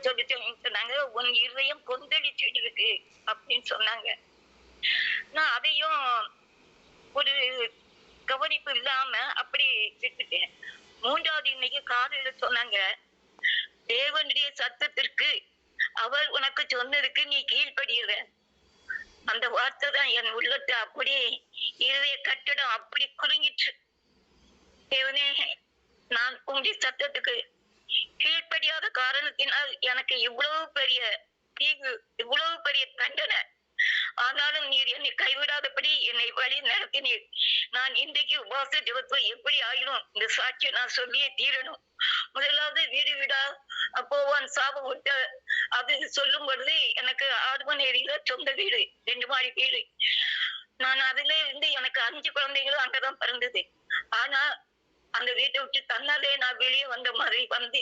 சொல்லிட்டு சொன்னாங்க, உன் இருதயம் கொந்தளிச்சுட்டு இருக்கு அப்படின்னு சொன்னாங்க. நான் அதையும் ஒரு கவனிப்பு இல்லாம அப்படி விட்டுட்டேன். 3வது இன்னைக்கு காலையில சொன்னாங்க, தேவனுடைய சத்தத்திற்கு அவர் உனக்கு சொன்னதுக்கு நீ கீழ்ப்படியல. அந்த வார்த்தை தான் என் உள்ளத்தை அப்படி இருதய கட்டடம் அப்படி குலுங்கிற்று. தேவனே, நான் உங்களுடைய சத்தத்துக்கு கீழ்ப்படியாத காரணத்தினால் எனக்கு இவ்வளவு பெரிய தீங்கு, இவ்வளவு பெரிய தண்டனை. ஆனாலும் நீர் என்னை கைவிடாதபடி என்னை வழி நடத்தினீர். நான் இன்றைக்கு உபாச ஜெபத்தை எப்படி ஆயிடும் இந்த சாட்சியை நான் சொல்லியே தீரணும். முதலாவது வீடு வீடா போவான் சாபம் விட்ட அது சொல்லும் பொழுது எனக்கு ஆடுமனேரியில சொந்த வீடு, 2 மாடி வீடு. நான் அதுல இருந்து எனக்கு 5 குழந்தைகளும் அங்கதான் பிறந்தது. ஆனா அந்த வீட்டை விட்டு தன்னாலே நான் வெளியே வந்த மாதிரி வந்து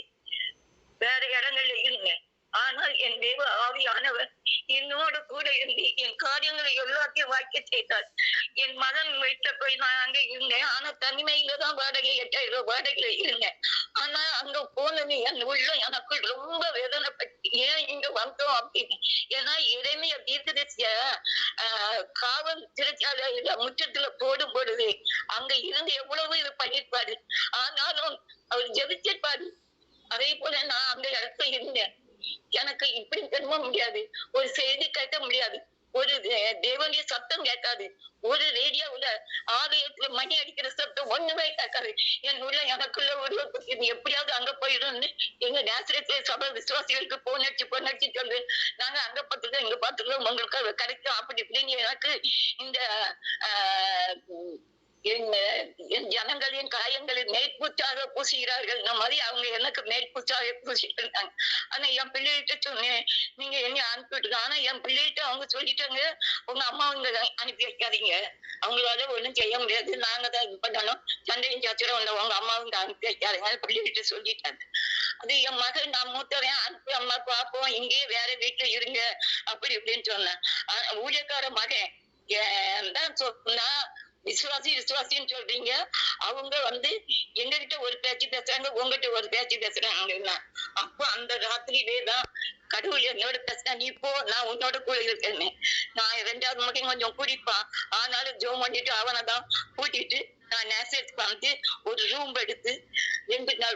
வேற இடங்கள்ல இருந்தேன். ஆனால் என் தேவ ஆவியானவர் என்னோட கூட இருந்து என் காரியங்களை எல்லாத்தையும் வாய்க்க செய்தார். என் மகன் வீட்டுல போய் நான் அங்க இருந்தேன். ஆனா தனிமையில தான் வாடகை 8000 வாடகையில இருந்தேன். ஆனா அங்க போனது என் உள்ள எனக்கு ரொம்ப வேதனைப்பட்டு ஏன் இங்க வந்தோம் அப்படின்னு. ஏன்னா இறைமைய தீர்க்கதரிசிய காவல் சிறைச்சாலையில முற்றத்துல போடும் பொழுது அங்க இருந்து எவ்வளவு இது பண்ணிருப்பாரு. ஆனாலும் அவர் ஜெபிச்சிருப்பாரு. அதே போல நான் அந்த இடத்துல இருந்தேன். எனக்கு இப்படி திரும்ப முடியாது, ஒரு செய்தி கேட்க முடியாது, ஒரு தேவனுடைய சத்தம் கேட்காது, ஒரு ரேடியோவுல 6 மணி அடிக்கிற சத்தம் ஒண்ணுமே கேட்காது. என் உள்ள எனக்குள்ள ஒரு எப்படியாவது அங்க போயிடும்னு எங்க நேசரத்துல சபை விசுவாசிகளுக்கு போன் அடிச்சு சொல்லு, நாங்க அங்க பார்த்துக்கோம் இங்க பார்த்துக்கோம் உங்களுக்கு கிடைக்கும் அப்படி இப்படின்னு எனக்கு இந்த என் ஜனங்களின் காயங்களின் மேற்பூச்சாக பூசுகிறார்கள் மாதிரி அவங்க எனக்கு மேற்பூச்சாக பூசிட்டு இருந்தாங்க. ஆனா என் பிள்ளைகிட்ட சொன்னேன், நீங்க என்ன அனுப்பிட்டு. ஆனா என் பிள்ளைகிட்ட அவங்க சொல்லிட்டாங்க, உங்க அம்மா இங்க அனுப்பி வைக்காதீங்க, அவங்களால ஒண்ணும் செய்ய முடியாது, நாங்க தான் இது பண்ணணும், சண்டையும் சச்சரம் உங்க அம்மாவும் அனுப்பி வைக்காதீங்க பிள்ளைகிட்ட சொல்லிட்டாங்க. அது என் மகன் நான் மூத்தவன் அனுப்பி அம்மா பாப்போம் இங்கேயே வேற வீட்டுல இருங்க அப்படி இப்படின்னு சொன்னேன். ஊழியக்கார மகன் தான் சொன்னா விசுவாசின்னு சொல்றீங்க, அவங்க எங்ககிட்ட ஒரு பேச்சு பேசுறாங்க, உங்ககிட்ட ஒரு பேச்சு பேசுறாங்க. அப்போ அந்த ராத்திரியிலேதான் கடவுள் என்னோட பேசினா, நீ போ நான் உன்னோட கூட இருக்கேன்னு. நான் 2வது மகன் கொஞ்சம் குடிப்பான், ஆனாலும் ஜோம் பண்ணிட்டு அவனை தான் கூட்டிட்டு நான் நேசத்துக்கு வந்து ஒரு ரூம் எடுத்து 2 நாள்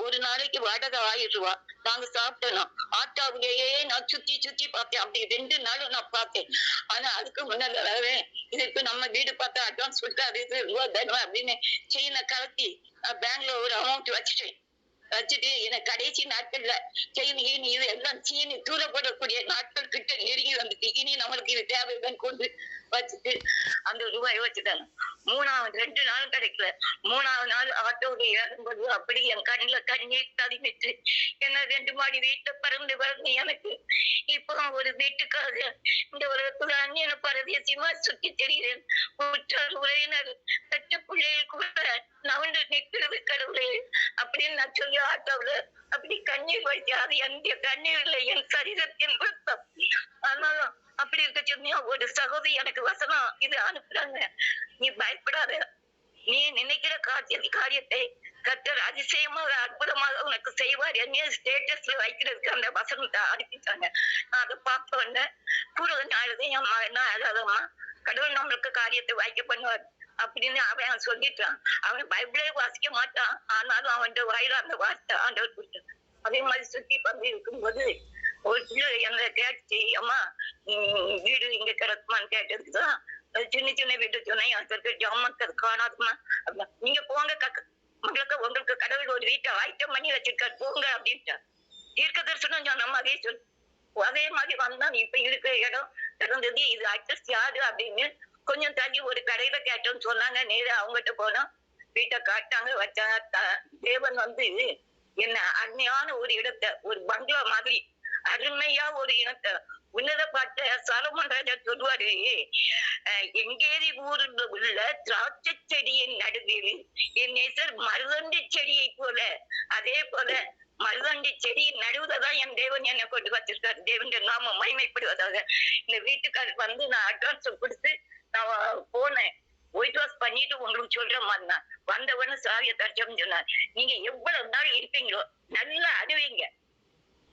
ஒரு நாளைக்கு வாடகை 1000 ரூபா நாங்க சாப்பிட்டோம். ஆட்டோவிலேயே நான் சுத்தி பார்த்தேன். அப்படி 2 நாளும் நான் பார்த்தேன். ஆனா அதுக்கு முன்னாடி இதுக்கு நம்ம வீடு பார்த்தா அட்வான்ஸ் கொடுத்து அது இது ரூபா தருவேன் அப்படின்னு செயினை கலத்தி பேங்க்ல ஒரு அமௌண்ட் வச்சுட்டு எனக்கு கடைசி நாட்கள்ல செயின் இது எல்லாம் சீனி தூர போடக்கூடிய நாட்கள் கிட்ட நெருங்கி வந்துட்டு இனி நம்மளுக்கு இது தேவைதான் கொண்டு வச்சுட்டு அந்த ரூபாயை வச்சுட்டாங்க. 2 நாள் கிடைக்கல. 3வது நாள் ஆட்டோவில் ஏறும்போது அப்படி என் கண்ணுல கண்ணீர் தடிமிட்டு என்ன 2 மாடி வீட்டை பறந்து எனக்கு இப்போ ஒரு வீட்டுக்காக இந்த உலகத்துல அந்நியன பரதேசியமா சுத்தி தெரிகிறேன். உற்றார் உறவினர் பெற்ற பிள்ளைகள் கூட நவண்டு நிற்கிறது கடவுளே அப்படின்னு நான் சொல்லி ஆட்டோவில் அப்படி கண்ணீர் வைத்து அது எந்த கண்ணீர் இல்லை, என் சரீரத்தின் ரத்தம். ஆனாலும் அப்படி இருக்க சொன்னியா ஒரு சகோதரி எனக்கு வசனம் இது அனுப்புறாங்க, நீ பயப்படாத, நீ நினைக்கிற காரியத்தை கர்த்தர் அதிசயமாக அற்புதமாக உனக்கு செய்வார் என்ன ஸ்டேட்டஸ்ல வைக்கிறதுக்கு அந்த வசனத்தை அனுப்பிட்டாங்க. நான் அதை பார்த்த உடனே கூட என் மகனா அழகம்மா கடவுள் நம்மளுக்கு காரியத்தை வாய்க்க பண்ணுவார் அப்படின்னு அவன் சொல்லிட்டான். அவன் பைபிளே வாசிக்க மாட்டான், ஆனாலும் அவன் வாயில அந்த வார்த்தை ஆண்டவர் கொடுத்தான். அதே மாதிரி சுத்தி பந்து இருக்கும்போது ஒரு பிள்ளை என்ன கேட்டுச்சு, அம்மா வீடு இங்க கிடக்குமான்னு கேட்டதுக்குதான் சின்ன வீட்டு சொன்னேன், ஜாமத்து காணாதுமா, நீங்க போங்க உங்களுக்கு கடவுள் ஒரு வீட்டை ஆயத்தம் பண்ணி வச்சிருக்காரு போங்க அப்படின்ட்டு தீர்க்க தரிசனம் சொன்ன மாதிரி சொல்லு. அதே மாதிரி வந்தான். இப்ப இருக்கிற இடம் திறந்தது, இது அட்ரஸ் யாரு அப்படின்னு கொஞ்சம் தள்ளி ஒரு கடையில கேட்டோம்னு சொன்னாங்க. நேரா அவங்ககிட்ட போனோம், வீட்டை காட்டாங்க வச்சாங்க. தேவன் என்ன அருமையான ஒரு இடத்தை, ஒரு பங்களா மாதிரி அருமையா ஒரு இடத்தை உன்னத பார்த்த சாலமோன் ராஜா சொல்லுவாரு, எங்கேரி ஊரில் உள்ள திராட்சை செடியின் நடுவில் என் நேசர் மருதண்டி செடியை போல, அதே போல மருதண்டி செடி நடுவுதான் என் தேவன் என்னை கொண்டு வச்சிருக்காரு. தேவன் நாம மகிமைப்படுவதாக. இந்த வீட்டுக்காரர் நான் அட்வான்ஸ் கொடுத்து நான் போனேன், ஒயிட் வாஷ் பண்ணிட்டு உங்களுக்கு சொல்ற மாதிரி தான் வந்தவன்னு சாவிய தரிச்சோம்னு சொன்னார். நீங்க எவ்வளவு நாள் இருப்பீங்களோ நல்லா அழுவீங்க,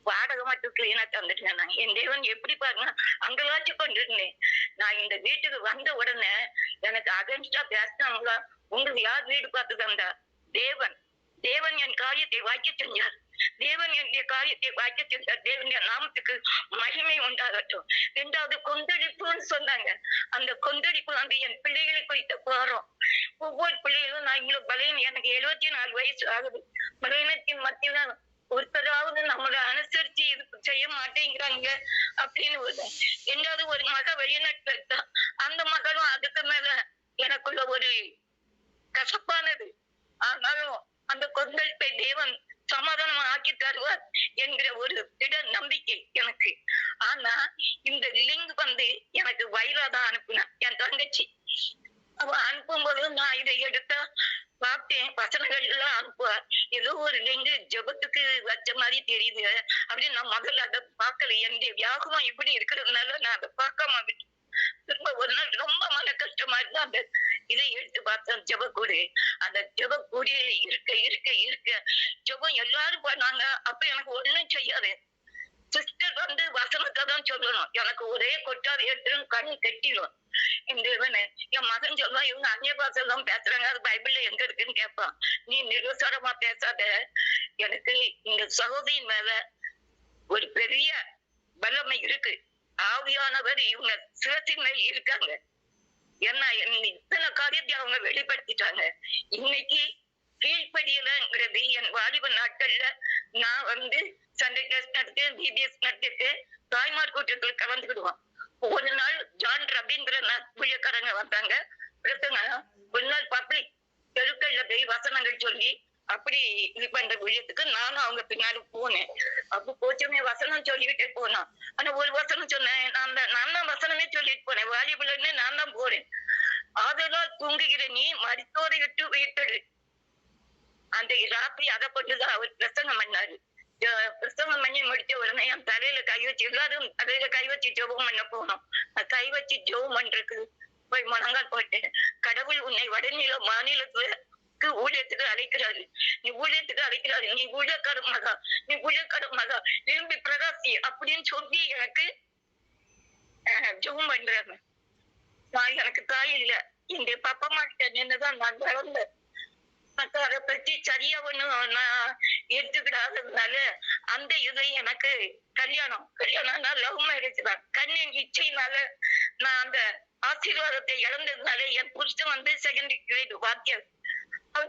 வாடகை மட்டும் கிளீனா தந்துட்டேன். நான் என் தேவன் எப்படி பாருங்க, அங்கலாச்சு கொண்டிருந்தேன். நான் இந்த வீட்டுக்கு வந்த உடனே எனக்கு அகென்ஸ்டா பேசினாங்களா, உங்களுக்கு யார் வீடு பார்த்து தந்தா? தேவன். தேவன் என் காரியத்தை வாய்க்க செஞ்சார். தேவன் என்னுடைய காரியத்தை வாய்க்க செஞ்சார். தேவனுடைய நாமத்துக்கு மகிமை உண்டாகட்டும். 2வது கொந்தளிப்புன்னு சொன்னாங்க. அந்த கொந்தளிப்பு வந்து என் பிள்ளைகளை குறித்த பாரம். ஒவ்வொரு பிள்ளைகளும் நான் இவ்வளவு பலவீனம், எனக்கு 74 வயசு ஆகுது. பலவீனத்தின் மத்தியில ஒருத்தராவது நம்மளை அனுசரிச்சு இது செய்ய மாட்டேங்கிறாங்க அப்படின்னு ஒரு 2வது ஒரு மக வெளிநாட்டுல இருக்கா. அந்த மகளும் அதுக்கு மேல எனக்குள்ள ஒரு கசப்பானது. ஆனாலும் அந்த கொந்தளிப்பை தேவன் சமாதானம் ஆக்கி தருவார் என்கிற ஒரு திட நம்பிக்கை எனக்கு. ஆனா இந்த லிங்க் வந்து எனக்கு வைராதான் அனுப்புனா என் தங்கச்சி. அவ அனுப்பும்போது நான் இதை எடுத்தா பார்த்தேன், வசனங்கள் எல்லாம் அனுப்புவா. ஏதோ ஒரு லிங்க் ஜெபத்துக்கு வச்ச மாதிரி தெரியுது அப்படின்னு நான் முதல்ல அதை பார்க்கல. என்னுடைய வியாகுலம் இப்படி இருக்கிறதுனால நான் அதை பார்க்காம விட்டு திரும்ப ஒரு நாள் ரொம்ப மன கஷ்டமா இருந்தா அந்த இதை எடுத்து பார்த்தேன். ஜெபக்கூடி, அந்த ஜெபக்கூடி இருக்க இருக்க இருக்க ஜெபம் எல்லாரும் பண்ணாங்க. அப்ப எனக்கு ஒண்ணும் செய்யாது. சிஸ்டர் வந்து வசனத்தை தான் சொல்லணும். எனக்கு ஒரே கொட்டாது எடுத்து கண் கட்டிடும். இந்த இவனு என் மகன் சொல்லுவான், இவங்க அந்நிய பாஷை எல்லாம் பேசுறாங்க, அது பைபிள்ல எங்க இருக்குன்னு கேட்பான். நீ நிருசாரமா பேசாத. எனக்கு இந்த சகோதரின் மேல ஒரு பெரிய வல்லமை இருக்கு. ஆவியானவர் இவங்க சிரசின் மேல் இருக்காங்க. ஏன்னா இத்தனை காரியத்தை அவங்க வெளிப்படுத்திட்டாங்க. இன்னைக்கு கீழ்படியலங்கிறது என் வாலிப நாட்கள்ல நான் வந்து சண்டே கிளாஸ் நடத்து, பிபிஎஸ் நடத்திட்டு தாய்மார் கூட்டத்தில் கலந்துக்கிடுவோம். ஒரு நாள் ஜான் ரபீந்திர ஊழியக்காரங்க வந்தாங்க. ஒரு நாள் பப்ளிக் தெருக்கள்ல போய் வசனங்கள் சொல்லி அப்படி இது பண்ற ஊழியத்துக்கு நானும் அவங்க பின்னாடி போனேன். அப்ப போச்சுமே வசனம் சொல்லிக்கிட்டே போனோம். ஆனா ஒரு வசனம் சொன்னேன், நான் தான் வசனமே சொல்லிட்டு போனேன். வாலிபுலன்னு நான் தான் போறேன். அதெல்லாம் தூங்குகிற நீ மருத்துவரை விட்டு உயிர்த்தெழு. அந்த ராத்திரி அதை கொண்டுதான் அவர் பிரசங்கம் பண்ணாரு. பிரசங்கம் பண்ணி முடிச்ச உடனே என் தலையில கை வச்சு எல்லாரும் தலையில கை வச்சு ஜெபம் பண்ண போனோம். கை வச்சு ஜெபம் பண்றதுக்கு போய் முழங்கால் போட்டேன். கடவுள் உன்னை வடநில மாநிலத்துக்கு ஊழியத்துக்கு அழைக்கிறாரு. நீ ஊழியத்துக்கு அழைக்கிறாரு. நீ ஊழியக்கார மகா, நீ ஊழியக்கார மகா, விரும்பி பிரகாசி அப்படின்னு சொல்லி எனக்கு ஜெபம் பண்றாங்க. நான் எனக்கு தாய் இல்ல. இந்த பாப்பா கிட்ட நின்னுதான் நான் வளர்ந்தேன். அதை பத்தி சரியா ஒண்ணு நான் எடுத்துக்கிடாததுனால அந்த இது எனக்கு கல்யாணம்னா லவ் மேரேஜ் தான். கண்ணின் இச்சையினால நான் அந்த ஆசீர்வாதத்தை இழந்ததுனால என் புருஷன் வந்து 2nd கிரேட் வாத்தியார்.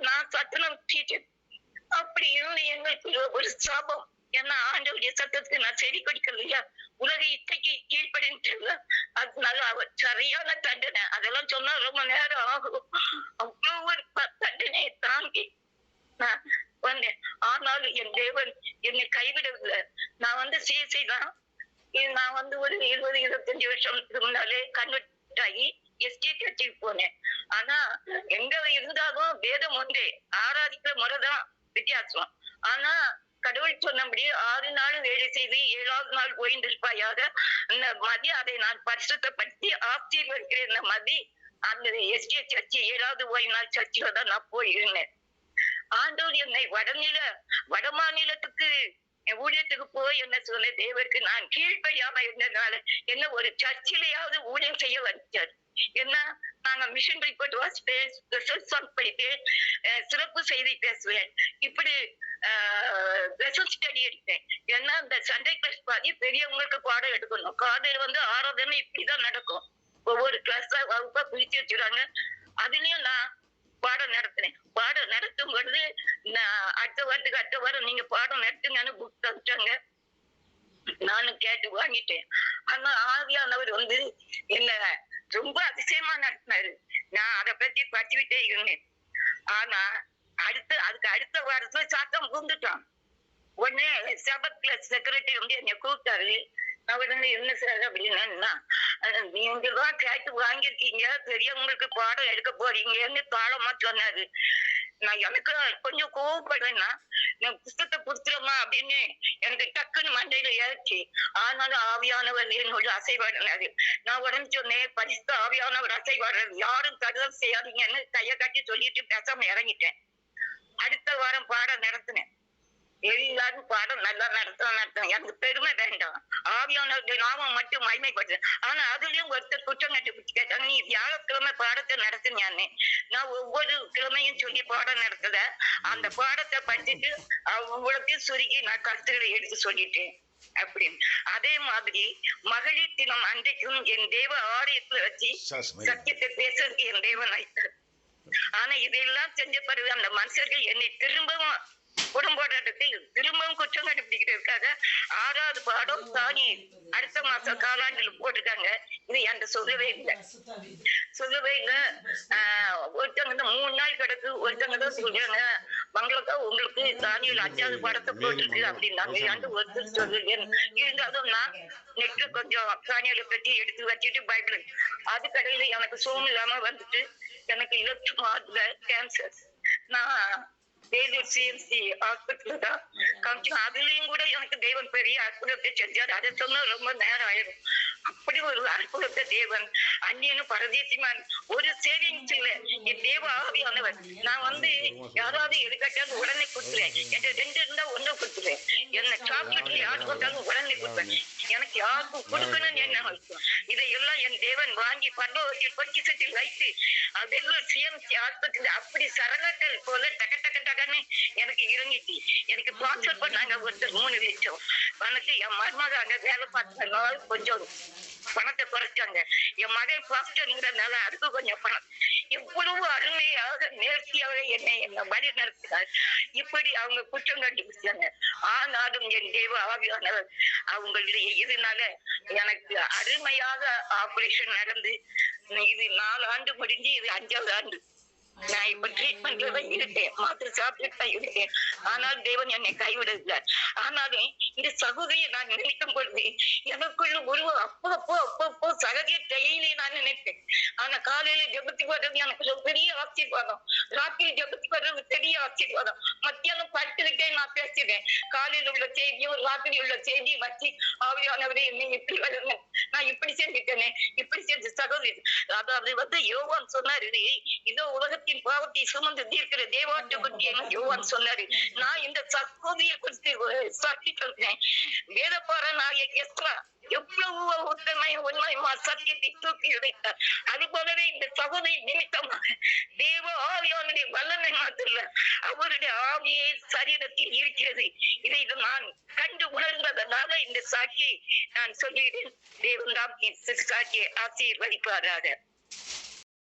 நான் சத்துணம் டீச்சர். அப்படி இருந்து எங்களுக்கு ஒரு சாபம். ஏன்னா ஆண்டவருடைய சத்தத்துக்கு நான் செடி கொடுக்கலையா, உலக இச்சைக்கு கீழ்படின்னு. அதனால அவர் சரியான தண்டனை. அதெல்லாம் சொன்னா ரொம்ப நேரம் ஆகும். அவ்வளவு ஒரு தண்டனையை தாங்கி நான் வந்தேன். ஆனாலும் என் தேவன் என்னை கைவிடவில்லை. நான் வந்து சிஎஸ்ஐ தான். நான் வந்து ஒரு 20-25 வருஷத்துக்கு முன்னாலே கன்வெர்ட் ஆகி எஸ்டி சர்ச்சுக்கு போனேன். ஆனா எங்க இருந்தாலும் வேதம் ஒன்றே, ஆராதிக்கிற முறைதான் வித்தியாசம். ஆனா கடவுள் சொன்னபடி 6 நாள் வேலை செய்து 7வது நாள் ஓய்ந்திருப்பாயாக. அந்த மதி அதை நான் பரிசுத்தப்படுத்தி ஆசீர்வதிக்கிற இந்த மதி அந்த எஸ்டி சர்ச்சு 7வது ஓய்வு நாள் சர்ச்சில தான் நான் போயிருந்தேன். ஆண்டவர் என்னை வட மாநிலத்துக்கு ஊழியத்துக்கு போய் என்ன சொன்ன தேவருக்கு நான் கீழ்ப்படியாம இருந்ததுனால என்ன ஒரு சர்ச்சிலேயாவது ஊழியம் செய்ய வச்சார். என்ன நாங்க மிஷன் ரிப்போர்ட் வாசிப்பேன், படிப்பேன், சிறப்பு செய்தி பேசுவேன், இப்படி ஸ்டடி எடுத்தேன். ஏன்னா இந்த சண்டே கிளாஸ் பாதி பெரியவங்களுக்கு பாடம் எடுக்கணும். காலையில வந்து ஆராதனை இப்படிதான் நடக்கும். ஒவ்வொரு கிளாஸா வகுப்பா பிரிச்சு வச்சுறாங்க. அதுலயும் நான் பாடம் நடத்தினேன். பாடம் நடத்தும் பொழுது நான் அடுத்த வாரம் நீங்க பாடம் நடத்துங்கன்னு புக் தந்துட்டாங்க. நானும் கேட்டு வாங்கிட்டேன். ஆனா ஆவியானவர் வந்து என்ன ரொம்ப அதிசயமா நடத்தினாரு. நான் அதை பத்தி படிச்சுக்கிட்டே இருந்தேன். ஆனா அதுக்கு அடுத்த வாரத்துல சாத்தம் பூந்துட்டான். உடனே சபத் கிளாஸ் செக்ரட்டரி வந்து என்னை கூப்பிட்டாரு. அவரு என்ன சார் அப்படின்னா, நீங்க தான் கேட்டு வாங்கிருக்கீங்க, பெரியவங்களுக்கு பாடம் எடுக்க போறீங்கன்னு தாளமா சொன்னாரு. நான் எனக்கு கொஞ்சம் கோவப்படுறேன்னா, நான் புத்தகத்தை புடிச்சிடமா அப்படின்னு எனக்கு டக்குன்னு மண்டையில ஏறிச்சு. ஆனாலும் ஆவியானவர் என்னோட அசைவாடினாரு. நான் உடனே சொன்னேன், பரிசுத்த ஆவியானவர் அசைவாடுறது யாரும் கருதல் செய்யாதீங்கன்னு கையை கட்டி சொல்லிட்டு பேசாம இறங்கிட்டேன். அடுத்த வாரம் பாடம் நடத்தினேன். எல்லாரும் பாடம் நல்லா நடத்தணும். எனக்கு பெருமை வேண்டாம். ஆவியானவருடைய நாமம் மட்டும் மகிமைப்படுது. ஆனா அதுலயும் ஒருத்தர் குற்றம் கண்டுபிடிச்சு கேட்டாங்க, நீ வியாழக்கிழமை பாடத்தை நடத்துனியான்னு. நான் ஒவ்வொரு கிழமையும் சொல்லி பாடம் நடத்தல. அந்த பாடத்தை படிச்சுட்டு உங்களுக்கு சுருக்கி நான் கருத்துக்களை எடுத்து சொல்லிட்டேன் அப்படின்னு. அதே மாதிரி மகளிர் தினம் அன்றைக்கும் என் தேவ ஆலயத்துல வச்சு சத்தியத்தை பேசுறதுக்கு என் தேவன் அழைத்தார். ஆனா இதெல்லாம் செஞ்ச பிறகு அந்த மனுஷர்கள் என்னை திரும்பவும் குடும்போட்டத்துக்கு திரும்பவும் குற்றம் கண்டுபிடிக்கிறதுக்காக 6வது பாடம் தானி அடுத்த மாசம் காலாண்டில் போட்டுட்டாங்க. இது என்கிட்ட சொல்லவே இல்லை. சொல்லவே இல்லை. ஒருத்தவங்க 3 நாள் கிடக்கு, ஒருத்தவங்க தான் சொல்றாங்க மங்களக்கா உங்களுக்கு தானியில் 5வது பாடத்தை போட்டிருக்கு அப்படின்னாங்க. ஏன்ட்டு ஒருத்தர் சொல்லுங்க. இருந்தாலும் நான் நெட்ல கொஞ்சம் தானியலை பற்றி எடுத்து வச்சுட்டு பைபிள் அது கடையில எனக்கு சோம் இல்லாம வந்துட்டு எனக்கு இலக்கு மார்க்ல கேன்சர். நான் சிஎம்சி ஹாஸ்பிட்டல் தான் காமிச்சோம். அதுலயும் கூட எனக்கு தேவன் பெரிய அற்புதத்தை செஞ்சார். அதை சொன்னா ரொம்ப நேரம் ஆயிரும். அப்படி ஒரு அற்புதத்தை தேவன் அந்நியனும் பரதேசிமான் ஒரு சேவிங்ஸ் இல்ல. என் தேவ ஆவியானவர். நான் யாராவது எதுக்காட்டாலும் உடனே கொடுத்துருவேன். என்கிட்ட 2 இருந்தா 1 கொடுத்துருவேன். என்ன சாப்பிட்டு யாரு கொடுத்தாலும் உடனே கொடுப்பேன். எனக்கு யாருக்கும் கொடுக்கணும்னு என்ன வைக்கும். இதையெல்லாம் என் தேவன் வாங்கி பரலோகத்தில் பொக்கிஷத்தில் வைத்து அதெல்லாம் சிஎம்சி ஹாஸ்பிட்டல் அப்படி சரளங்கள் போல டக்க டக்க டக்குன்னு எனக்கு இறங்கிட்டு எனக்கு ஸ்பான்சர் பண்ணாங்க. ஒருத்தர் 3 லட்சம் எனக்கு என் மருமக அங்க வேலை பார்த்ததுனால கொஞ்சம் பணத்தை குறைச்சாங்க. என் மகள் பாஸ்டர்ங்கிறதுனால அதுக்கு கொஞ்சம் பணம். எவ்வளவு அருமையாக நேர்த்தியாக என்ன வழி நடத்தினார். இப்படி அவங்க குற்றம் கண்டுபிடிச்சாங்க. ஆனாலும் என் தேவ ஆவியானவர் அவங்களுடைய இதனால எனக்கு அருமையாக ஆபரேஷன் நடந்து இது 4 ஆண்டு முடிஞ்சு இது 5வது ஆண்டு. நான் இப்ப ட்ரீட்மெண்ட்ல தான் இருக்கேன். மாத்திரை சாப்பிட்டு தான் இருக்கேன். ஆனால் தேவன் என்னை கைவிடவில்லை. ஆனாலும் இந்த சகோதரியை நான் நினைக்கும் பொழுது எனக்குள்ள உருவம் அப்பப்போ சகதியை டெய்லி நான் நினைப்பேன். ஆனா காலையில ஜெபத்துக்கு வர்றது எனக்கு ஒரு பெரிய ஆசீர்வாதம். ராத்திரி ஜெபத்துக்கு வர்றது பெரிய ஆசீர்வாதம். மத்தியானம் படுத்துக்கிட்டே நான் பேசுவேன். காலையில் உள்ள செய்தியும் ராத்திரி உள்ள செய்தியும் வச்சு ஆவியானவரே என்னை இப்படி வருங்க, நான் இப்படி செஞ்சுட்டேனே, இப்படி செஞ்ச சகோதரி. அதாவது யோவான் சொன்னாரு, இதோ உலகத்தின் பாவத்தை சுமந்து தீர்க்கிற தேவாட்டு குட்டி யோவான் சொன்னாரு. நான் இந்த சகோதரியை குறித்து சாட்சி சொல்றேன். வேதப்பாரனாகிய எஸ்ரா எவ்வளவு உண்மையுமா சத்தியத்தை தூக்கி உடைத்தார். அது போலவே இந்த சகோதரி நிமித்தமாக தேவ ஆவியானுடைய வல்லமை மாத்திர அவருடைய ஆவியை சரீரத்தில் இருக்கிறது. இதை நான் கண்டு உணர்ந்ததனால இந்த சாட்சியை நான் சொல்லிடுறேன். தேவன் தான் சாட்சியை ஆசீர்வதிப்பாராக.